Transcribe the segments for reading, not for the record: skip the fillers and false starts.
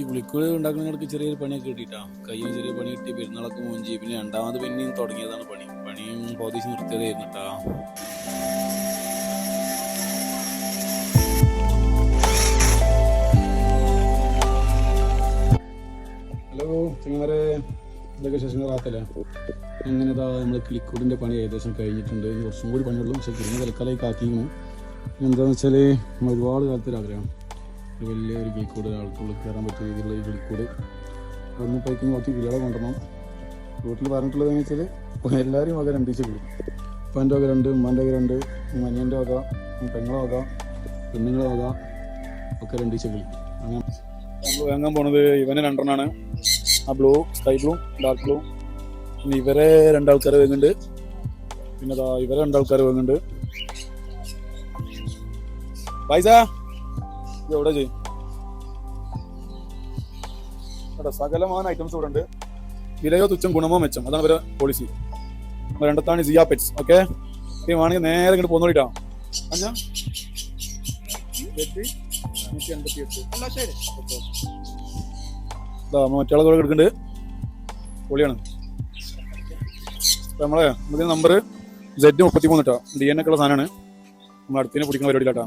പുളിക്കൂട് ഉണ്ടാക്കുന്നതിനിടയ്ക്ക് ചെറിയൊരു പണിയൊക്കെ കിട്ടിയിട്ടാ. കയ്യിൽ ചെറിയ പണി കിട്ടി, പെരുന്നാളൊക്കെ മൂഞ്ചി. പിന്നെ രണ്ടാമത് പിന്നെയും തുടങ്ങിയതാണ് പണിയും പൗതീസ് നിർത്തിയതായിരുന്നിട്ടാ. ഹലോ ചെങ്ങന്മാരെ, ഇതൊക്കെ ശേഷം റാത്തല്ലേ? അങ്ങനെതാ നമ്മൾ കിളിക്കൂടിൻ്റെ പണി ഏകദേശം കഴിഞ്ഞിട്ടുണ്ട്. ഇനി കുറച്ചും കൂടി പണിയുള്ളൂ. പക്ഷേ കിളിനെ തൽക്കാലമായി കാക്കിക്കണം. എന്താണെന്ന് വെച്ചാൽ നമ്മൾ ഒരുപാട് കാലത്തൊരു ആഗ്രഹം, ഒരു വലിയൊരു കിളിക്കൂട്, ആൾക്കുള്ളിൽ കയറാൻ പറ്റിയ രീതിയിലുള്ള ഈ കിളിക്കൂട്. അതൊന്ന് പോയിക്കഴിഞ്ഞ് കുറച്ച് കിളികളെ കൊണ്ടുവരണം. വീട്ടിൽ പറഞ്ഞിട്ടുള്ളതെന്ന് വെച്ചാൽ എല്ലാവരും വക രണ്ടീച്ച് കിളി. ഉപ്പാൻ്റെ വക രണ്ട്, ഉമ്മാൻ്റെ വക രണ്ട്, മനിയൻ്റെ വക, പെങ്ങളെ വക, പെണ്ണുങ്ങളെ വക ഒക്കെ രണ്ടീച്ച കിളി. അങ്ങനെ നമ്മൾ വാങ്ങാൻ പോണത് ഇവന് രണ്ടെണ്ണമാണ്. ആ blue, sky blue, dark blue. പിന്നെ ഇവരെ രണ്ടാൾക്കാർ വാങ്ങുന്നുണ്ട്. പിന്നെ ഇവരെ രണ്ടാൾക്കാർ വാങ്ങുന്നുണ്ട്. പൈസ എവിടെ ചെയ്യും കേട്ടോ. സകലമായ ഐറ്റംസ് ഇവിടെ ഉണ്ട്. വിലയോ തുച്ഛം, ഗുണമോ മെച്ചം, അതാണ് ഇവരെ പോളിസി. രണ്ടത്താണ് സിയാ പെറ്റ്സ്. ഓക്കെ, ഈ വേണമെങ്കിൽ നേരെ ഇങ്ങോട്ട് പോന്നോളിട്ടാ. മറ്റുള്ള കൂടെ എടുക്കുന്നുണ്ട്. പൊളിയാണ്. നമുക്ക് നമ്പർ Z33 കേട്ടോ. DNA ഒക്കെ ഉള്ള സാധനമാണ്. നമ്മൾ അടുത്തിനെ പിടിക്കുന്ന പരിപാടിയിലാട്ടാ.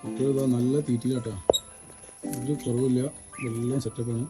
കുട്ടികൾ നല്ല തീറ്റിയിലാട്ടാ. ഒരു കുറവില്ല, എല്ലാം സെറ്റപ്പാണ്.